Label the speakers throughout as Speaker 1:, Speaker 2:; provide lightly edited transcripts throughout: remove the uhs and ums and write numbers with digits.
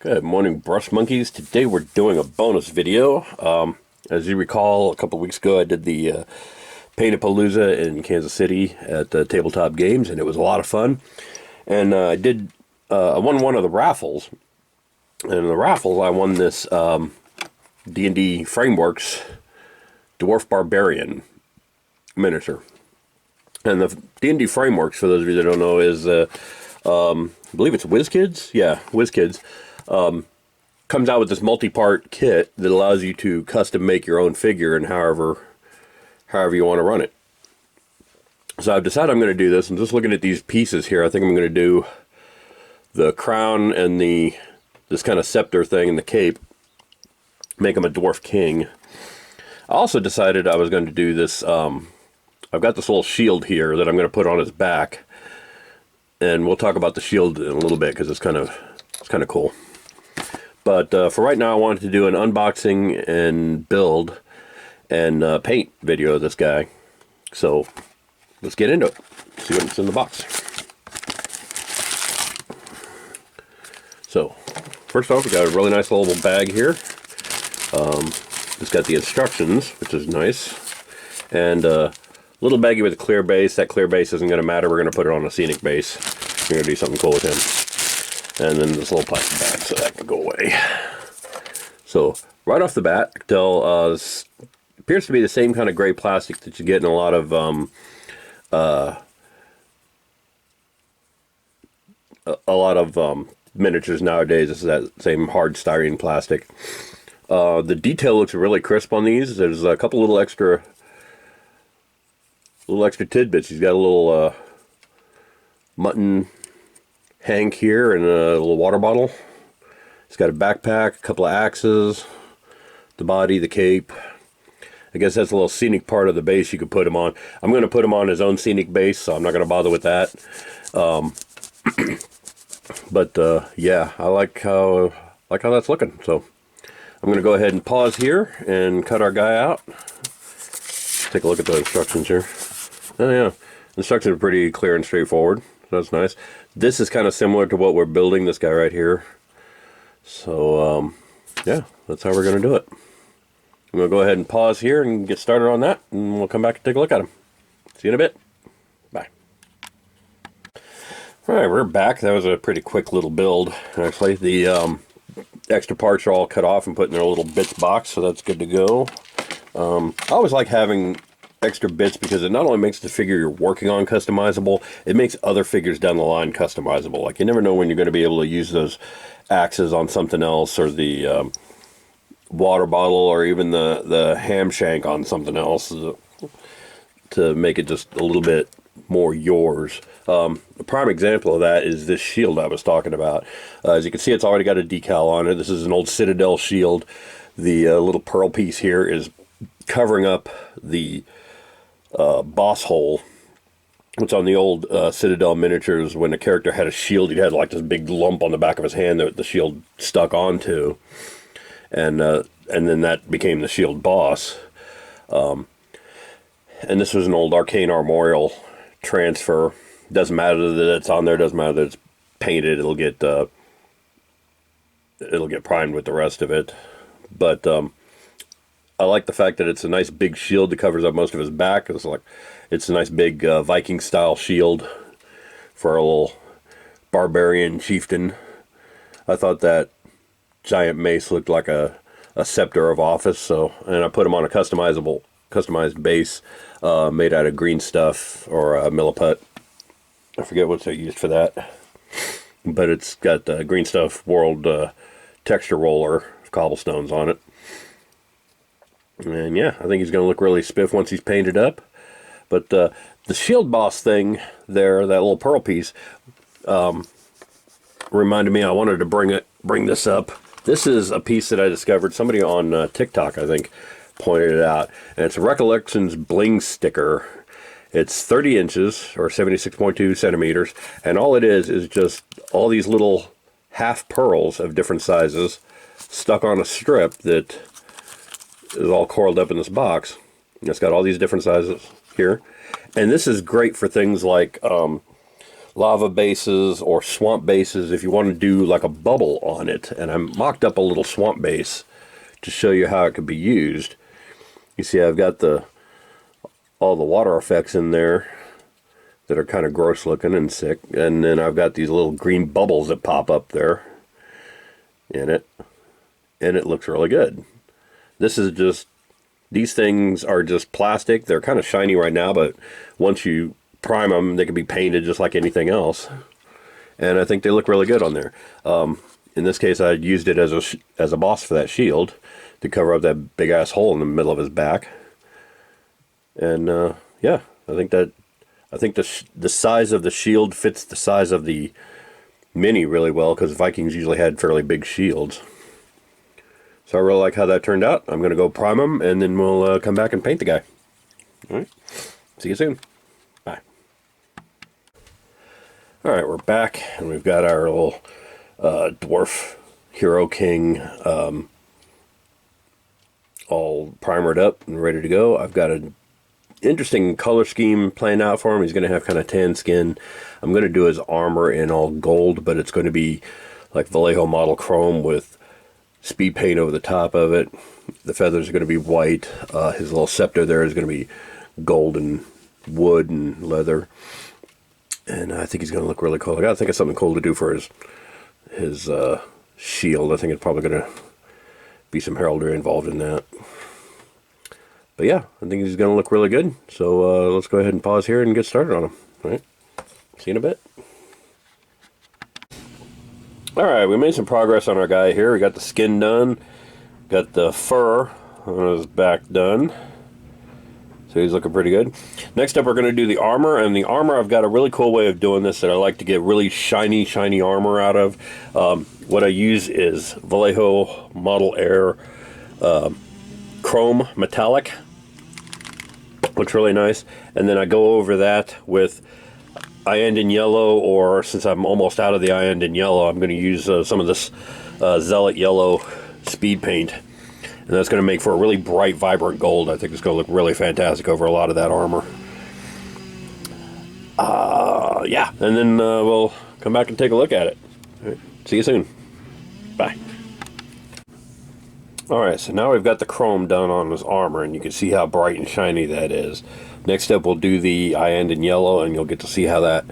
Speaker 1: Good morning, brush monkeys. Today we're doing a bonus video. As you recall, a couple weeks ago I did the Paint-A-Palooza in Kansas City at the Tabletop Games, and it was a lot of fun. And I won one of the raffles. And in the raffles, I won this D&D Frameworks Dwarf Barbarian miniature. And the D&D Frameworks, for those of you that don't know, is I believe it's WizKids. Yeah, WizKids. Comes out with this multi-part kit that allows you to custom make your own figure and however you want to run it. So I've decided I'm going to do this. I'm just looking at these pieces here. I think I'm going to do the crown and this kind of scepter thing and the cape. Make him a dwarf king. I also decided I was going to do this. I've got this little shield here that I'm going to put on his back. And we'll talk about the shield in a little bit because it's kind of cool. But for right now, I wanted to do an unboxing and build and paint video of this guy. So let's get into it. See what's in the box. So first off, we got a really nice little bag here. It's got the instructions, which is nice, and a little baggie with a clear base. That clear base isn't going to matter. We're going to put it on a scenic base. We're going to do something cool with him. And then this little plastic bag, so that can go away. So right off the bat, I can tell this appears to be the same kind of gray plastic that you get in a lot of miniatures nowadays. This is that same hard styrene plastic. The detail looks really crisp on these. There's a couple little extra tidbits. He's got a little mutton hank here and a little water bottle. He's got a backpack, a couple of axes, the body, the cape. I guess that's a little scenic part of the base you could put him on. I'm going to put him on his own scenic base, so I'm not going to bother with that. Yeah, I like how that's looking. So I'm going to go ahead and pause here and cut our guy out. Take a look at the instructions here. Oh yeah, instructions are pretty clear and straightforward. That's nice. This is kind of similar to what we're building, this guy right here. So, yeah, that's how we're going to do it. I'm going to go ahead and pause here and get started on that, and we'll come back and take a look at him. See you in a bit. Bye. Alright, we're back. That was a pretty quick little build, actually. The extra parts are all cut off and put in their little bits box, so that's good to go. I always like having extra bits because it not only makes the figure you're working on customizable, it makes other figures down the line customizable. Like, you never know when you're going to be able to use those axes on something else, or the water bottle, or even the ham shank on something else, to make it just a little bit more yours. A prime example of that is this shield I was talking about. As you can see, it's already got a decal on it. This is an old Citadel shield. The little pearl piece here is covering up the boss hole. It's on the old Citadel miniatures. When a character had a shield, he had like this big lump on the back of his hand that the shield stuck onto, and then that became the shield boss. And this was an old Arcane Armorial transfer. Doesn't matter that it's on there. Doesn't matter that it's painted. It'll get primed with the rest of it. But I like the fact that it's a nice big shield that covers up most of his back. It's a nice big Viking style shield for a little barbarian chieftain. I thought that giant mace looked like a scepter of office, and I put him on a customized base made out of green stuff, or milliput. I forget what they used for that, but it's got green stuff world texture roller of cobblestones on it. And yeah, I think he's going to look really spiff once he's painted up. But the shield boss thing there, that little pearl piece, reminded me I wanted to bring this up. This is a piece that I discovered. Somebody on TikTok, I think, pointed it out. And it's a Recollections bling sticker. It's 30 inches, or 76.2 centimeters. And all it is just all these little half pearls of different sizes stuck on a strip that is all coiled up in this box. It's got all these different sizes here, and this is great for things like lava bases or swamp bases if you want to do like a bubble on it. And I mocked up a little swamp base to show you how it could be used. You see I've got all the water effects in there that are kind of gross looking and sick, and then I've got these little green bubbles that pop up there in it, and it looks really good. This is just, these things are just plastic. They're kind of shiny right now, but once you prime them, they can be painted just like anything else, and I think they look really good on there. In this case, I used it as a boss for that shield to cover up that big ass hole in the middle of his back. And yeah, I think the size of the shield fits the size of the mini really well, because Vikings usually had fairly big shields. So I really like how that turned out. I'm going to go prime them, and then we'll come back and paint the guy. Alright, see you soon. Bye. Alright, we're back, and we've got our little dwarf hero king all primered up and ready to go. I've got an interesting color scheme playing out for him. He's going to have kind of tan skin. I'm going to do his armor in all gold, but it's going to be like Vallejo model chrome with speed paint over the top of it. The feathers are going to be white. His little scepter there is going to be gold and wood and leather. And I think he's going to look really cool. I got to think of something cool to do for his shield. I think it's probably going to be some heraldry involved in that. But yeah, I think he's going to look really good. So let's go ahead and pause here and get started on him. All right, see you in a bit. All right, we made some progress on our guy here. We got the skin done, got the fur on his back done. So he's looking pretty good. Next up, we're going to do the armor. And the armor, I've got a really cool way of doing this that I like to get really shiny armor out of. What I use is Vallejo Model Air Chrome Metallic. Looks really nice. And then I go over that with Iandin Yellow, or since I'm almost out of the Iandin Yellow, I'm going to use some of this Zealot Yellow speed paint. And that's going to make for a really bright, vibrant gold. I think it's going to look really fantastic over a lot of that armor. Yeah, and then we'll come back and take a look at it. All right, see you soon. Bye. Alright, so now we've got the chrome done on his armor, and you can see how bright and shiny that is. Next up, we'll do the Iandin Yellow, and you'll get to see how that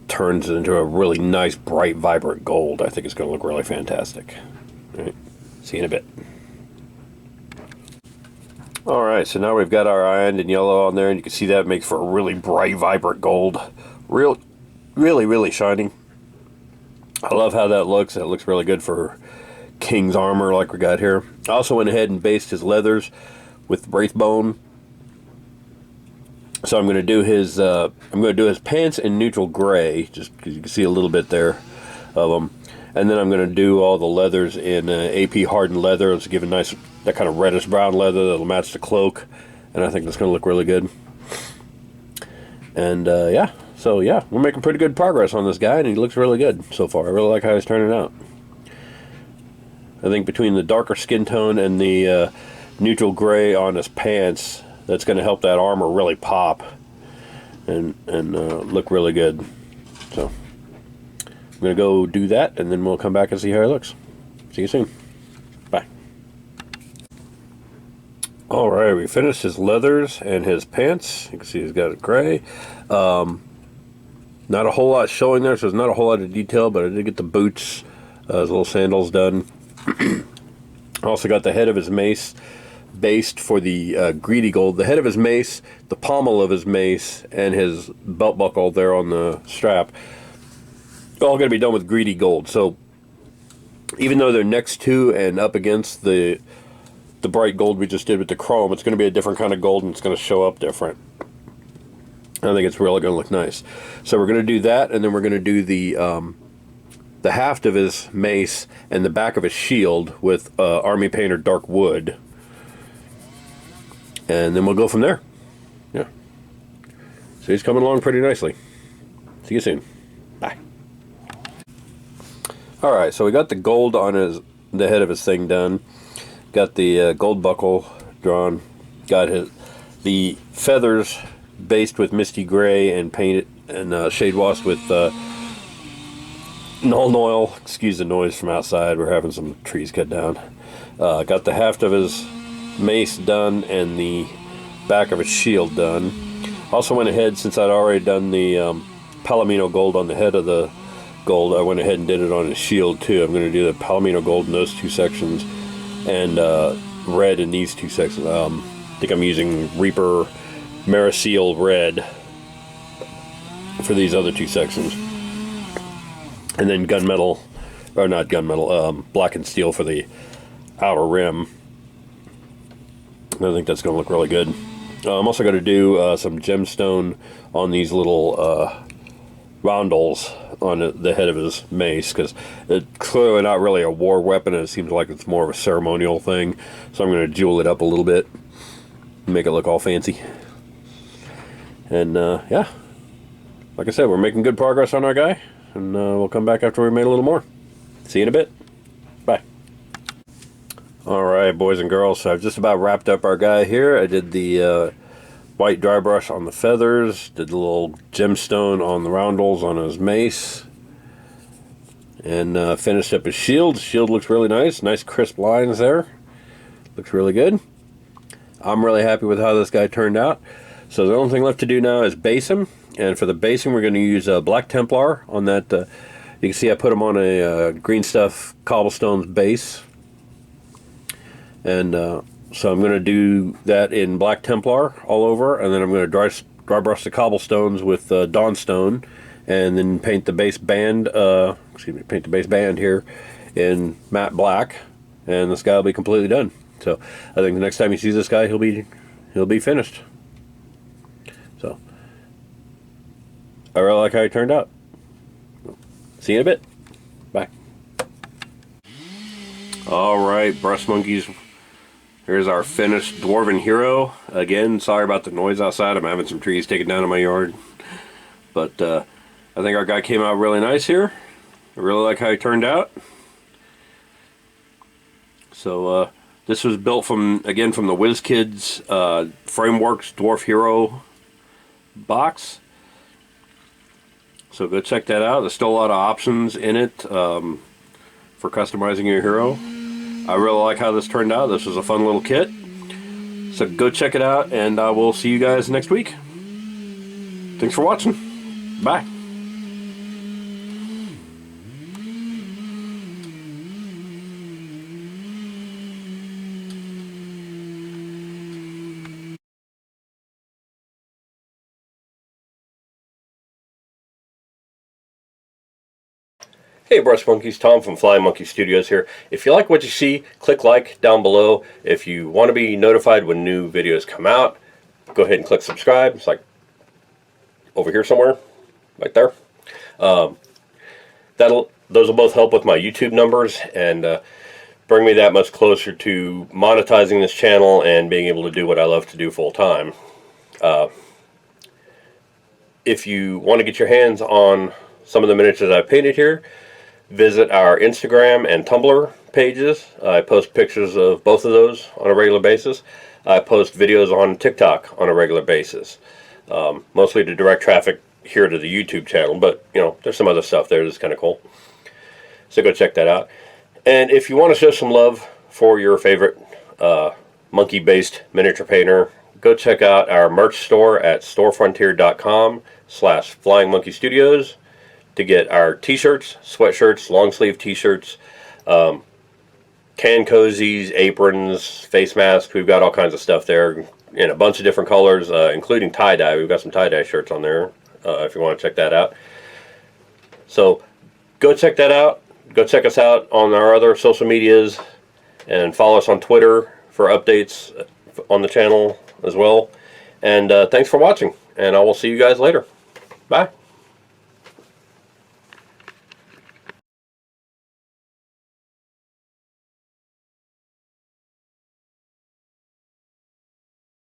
Speaker 1: turns into a really nice, bright, vibrant gold. I think it's going to look really fantastic. Alright, see you in a bit. Alright, so now we've got our Iandin Yellow on there, and you can see that makes for a really bright, vibrant gold. Really shiny. I love how that looks. It looks really good for King's armor like we got here. I also went ahead and based his leathers with Wraithbone. So I'm going to do his pants in neutral gray, just because you can see a little bit there of them. And then I'm going to do all the leathers in AP hardened leather. Let's give a nice, that kind of reddish brown leather that'll match the cloak. And I think that's going to look really good. And yeah, so yeah, we're making pretty good progress on this guy, and he looks really good so far. I really like how he's turning out. I think between the darker skin tone and the neutral gray on his pants, that's going to help that armor really pop and look really good. So I'm going to go do that, and then we'll come back and see how he looks. See you soon. Bye. Alright, we finished his leathers and his pants. You can see he's got it gray. Not a whole lot showing there, so there's not a whole lot of detail, but I did get the boots, his little sandals done. I also got the head of his mace based for the greedy gold. The head of his mace, the pommel of his mace, and his belt buckle there on the strap, all going to be done with greedy gold. So even though they're next to and up against the bright gold we just did with the chrome, it's going to be a different kind of gold, and it's going to show up different. I think it's really going to look nice. So we're going to do that, and then we're going to do the haft of his mace and the back of his shield with Army Painter Dark Wood. And then we'll go from there. Yeah. So he's coming along pretty nicely. See you soon. Bye. Alright, so we got the gold on the head of his thing done. Got the gold buckle drawn. Got the feathers based with misty gray and painted and shade washed with Null oil. Excuse the noise from outside. We're having some trees cut down. Got the haft of his mace done and the back of his shield done. Also went ahead, since I'd already done the Palomino gold on the head of the gold, I went ahead and did it on his shield too. I'm going to do the Palomino gold in those two sections and red in these two sections. I think I'm using Reaper Maraseal red for these other two sections. And then gunmetal, or not gunmetal, black and steel for the outer rim. I think that's going to look really good. I'm also going to do some gemstone on these little roundels on the head of his mace, because it's clearly not really a war weapon, and it seems like it's more of a ceremonial thing. So I'm going to jewel it up a little bit, make it look all fancy. And yeah, like I said, we're making good progress on our guy. And we'll come back after we made a little more. See you in a bit. Bye. Alright, boys and girls, so I've just about wrapped up our guy here. I did the white dry brush on the feathers, did the little gemstone on the roundels on his mace, and finished up his shield. The shield looks really nice. Nice crisp lines there. Looks really good. I'm really happy with how this guy turned out. So the only thing left to do now is base him. And for the basing, we're going to use Black Templar on that. You can see I put him on a green stuff cobblestones base. And so I'm going to do that in Black Templar all over. And then I'm going to dry brush the cobblestones with Dawnstone. And then paint the base band, paint the base band here in matte black. And this guy will be completely done. So I think the next time you see this guy, he'll be finished. So I really like how he turned out. See you in a bit. Bye. Alright, breast monkeys. Here's our finished dwarven hero. Again, sorry about the noise outside. I'm having some trees taken down in my yard. But I think our guy came out really nice here. I really like how he turned out. So this was built from the WizKids Frameworks Dwarf Hero box. So go check that out. There's still a lot of options in it for customizing your hero. I really like how this turned out. This was a fun little kit. So go check it out, and I will see you guys next week. Thanks for watching. Bye. Hey Breast Monkeys, Tom from Flying Monkey Studios here. If you like what you see, click like down below. If you want to be notified when new videos come out, go ahead and click subscribe. It's like over here somewhere, right there. Those will both help with my YouTube numbers and bring me that much closer to monetizing this channel and being able to do what I love to do full time. If you want to get your hands on some of the miniatures I painted here, visit our Instagram and Tumblr pages. I post pictures of both of those on a regular basis. I post videos on TikTok on a regular basis, mostly to direct traffic here to the YouTube channel, but you know, there's some other stuff there that's kind of cool. So go check that out. And if you want to show some love for your favorite monkey-based miniature painter, go check out our merch store at storefrontier.com/flyingmonkeystudios to get our t-shirts, sweatshirts, long sleeve t-shirts, can cozies, aprons, face masks. We've got all kinds of stuff there in a bunch of different colors, including tie-dye. We've got some tie-dye shirts on there if you want to check that out. So go check that out. Go check us out on our other social medias and follow us on Twitter for updates on the channel as well. And thanks for watching, and I will see you guys later. Bye.